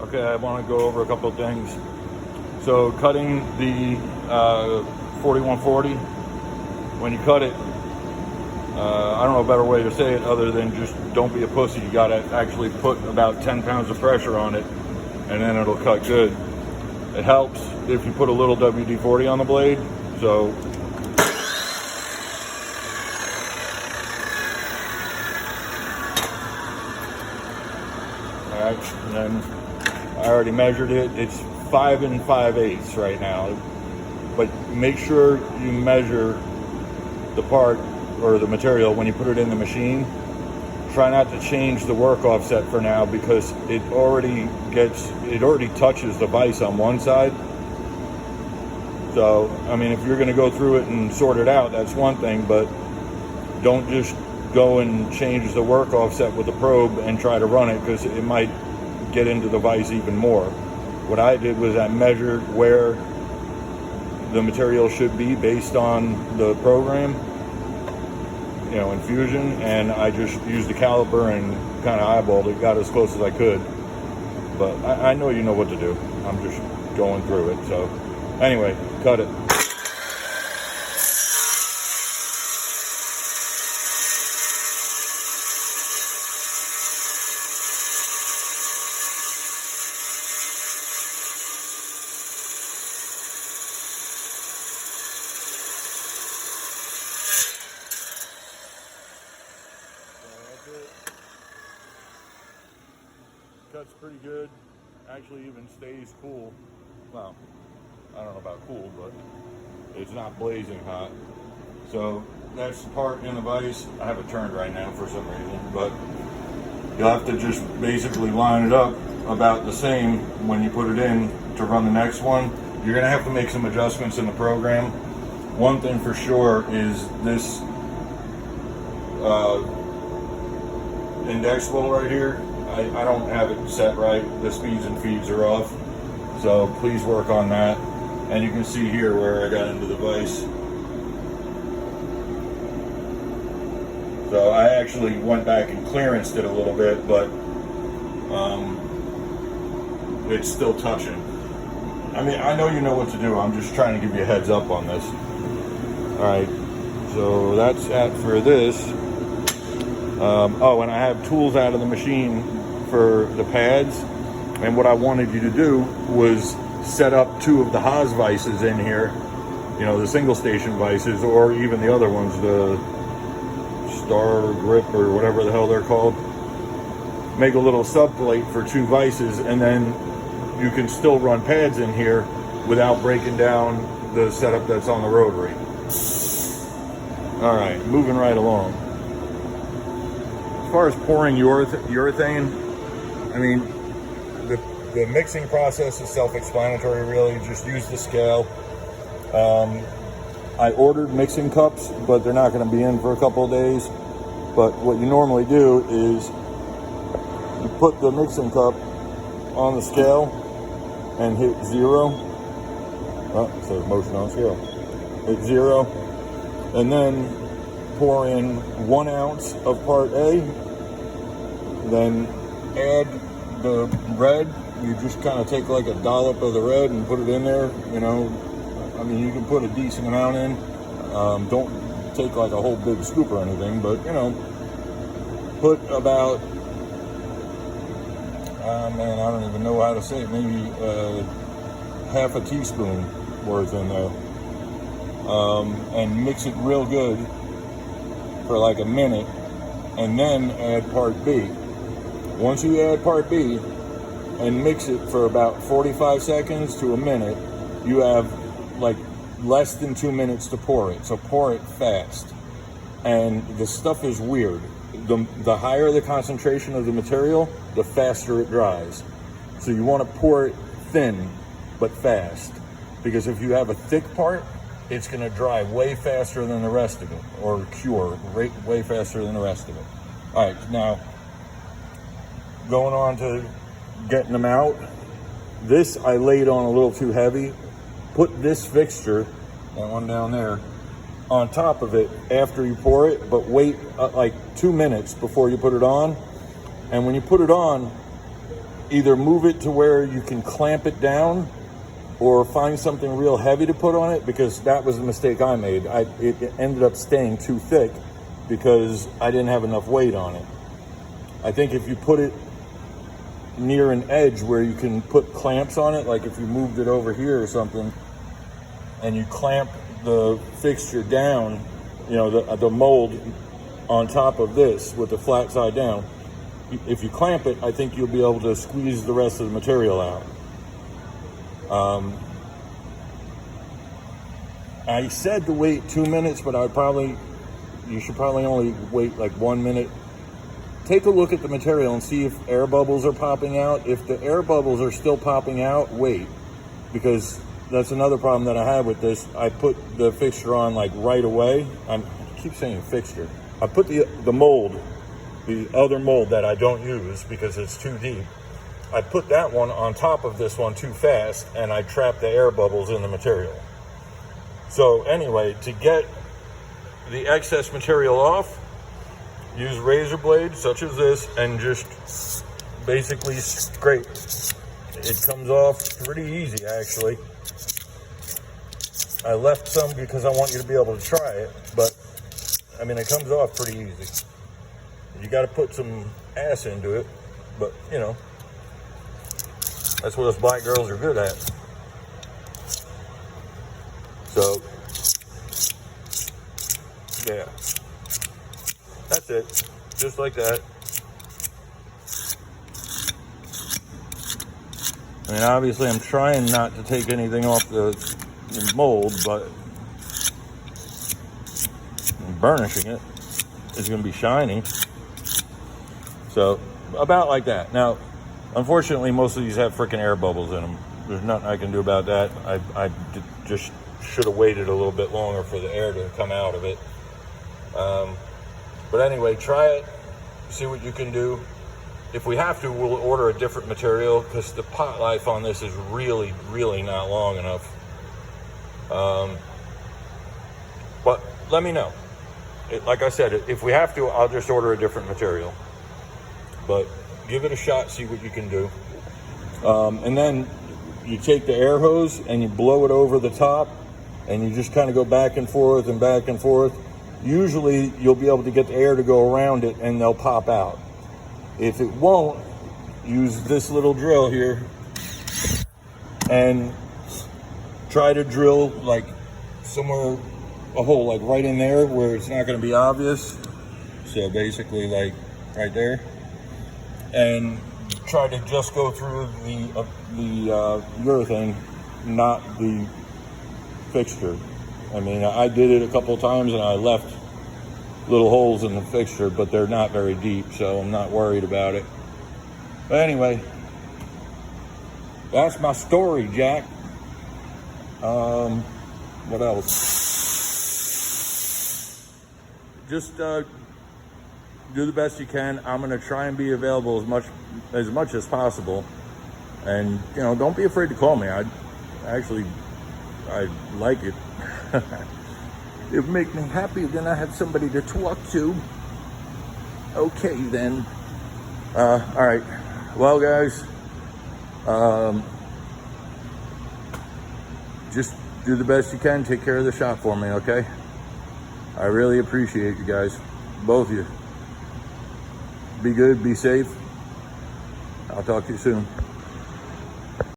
Okay, I want to go over a couple of things. So cutting the 4140, when you cut it, I don't know a better way to say it other than just don't be a pussy. You got to actually put about 10 pounds of pressure on it, and then it'll cut good. It helps if you put a little WD-40 on the blade. So all right, and then I already measured it. It's 5 5/8 right now, but make sure you measure the part or the material when you put it in the machine. Try not to change the work offset for now because it already touches the vise on one side. So, I mean, if you're going to go through it and sort it out, that's one thing, but don't just go and change the work offset with the probe and try to run it because it might get into the vise even more. What I did was I measured where the material should be based on the program, in Fusion, and I just used the caliper and kind of eyeballed it, got as close as I could. But I know you know what to do. I'm just going through it. So anyway, cut it. Cuts pretty good. Actually even stays cool. Well, I don't know about cool, but it's not blazing hot. So that's the part in the vise. I have it turned right now for some reason, but you'll have to just basically line it up about the same when you put it in to run the next one. You're gonna have to make some adjustments in the program. One thing for sure is this index roll right here. I don't have it set right. The speeds and feeds are off. So please work on that. And you can see here where I got into the vise. So I actually went back and clearanced it a little bit, but it's still touching. I mean, I know you know what to do. I'm just trying to give you a heads up on this. All right, so that's it for this. Oh, and I have tools out of the machine for the pads, and what I wanted you to do was set up 2 of the Haas vices in here, the single station vices, or even the other ones, the Star Grip or whatever the hell they're called. Make a little sub plate for 2 vices, and then you can still run pads in here without breaking down the setup that's on the rotary. All right, moving right along. As far as pouring urethane, I mean, the mixing process is self-explanatory, really. Just use the scale. I ordered mixing cups, but they're not going to be in for a couple of days. But what you normally do is you put the mixing cup on the scale and hit 0. Oh, it says motion on scale. Hit 0, and then pour in 1 ounce of part A, then add the red. You just kind of take like a dollop of the red and put it in there. I mean, you can put a decent amount in. Don't take like a whole big scoop or anything, but put about man, I don't even know how to say it, maybe half a teaspoon worth in there, and mix it real good for like a minute, and then add part B. Once you add part B and mix it for about 45 seconds to a minute, you have like less than 2 minutes to pour it. So pour it fast. And the stuff is weird. The higher the concentration of the material, the faster it dries. So you want to pour it thin but fast, because if you have a thick part, it's going to dry way faster than the rest of it, or cure way faster than the rest of it. All right, now going on to getting them out. This I laid on a little too heavy. Put this fixture, that one down there, on top of it after you pour it, but wait like 2 minutes before you put it on. And when you put it on, either move it to where you can clamp it down or find something real heavy to put on it, because that was the mistake I made. It ended up staying too thick because I didn't have enough weight on it. I think if you put it near an edge where you can put clamps on it, like if you moved it over here or something, and you clamp the fixture down, you know, the mold on top of this with the flat side down, if you clamp it, I think you'll be able to squeeze the rest of the material out. I said to wait 2 minutes, but you should probably only wait like 1 minute. Take a look at the material and see if air bubbles are popping out. If the air bubbles are still popping out, wait, because that's another problem that I had with this. I put the fixture on like right away. I keep saying fixture. I put the mold, the other mold that I don't use because it's too deep. I put that one on top of this one too fast, and I trapped the air bubbles in the material. So anyway, to get the excess material off, use razor blades such as this and just basically scrape. It comes off pretty easy, actually. I left some because I want you to be able to try it, but I mean, it comes off pretty easy. You got to put some ass into it, but you know, that's what us black girls are good at. So, yeah, that's it, just like that. I mean, obviously I'm trying not to take anything off the mold, but I'm burnishing it. It's going to be shiny. So, about like that. Now, unfortunately, most of these have freaking air bubbles in them. There's nothing I can do about that. I just should have waited a little bit longer for the air to come out of it. But anyway, try it. See what you can do. If we have to, we'll order a different material because the pot life on this is really, really not long enough. But let me know. Like I said, if we have to, I'll just order a different material. But give it a shot, see what you can do. And then you take the air hose and you blow it over the top, and you just kind of go back and forth and back and forth. Usually you'll be able to get the air to go around it and they'll pop out. If it won't, use this little drill here and try to drill like somewhere, a hole like right in there where it's not going to be obvious. So basically like right there, and try to just go through the urethane, not the fixture. I mean, I did it a couple of times and I left little holes in the fixture, but they're not very deep, so I'm not worried about it. But anyway, that's my story, Jack. What else? Just do the best you can. I'm gonna try and be available as much as possible, and you know, don't be afraid to call me. I like it. It make me happy. Then I have somebody to talk to. Okay, then. All right. Well, guys, just do the best you can. Take care of the shop for me, okay? I really appreciate you guys, both of you. Be good, be safe. I'll talk to you soon.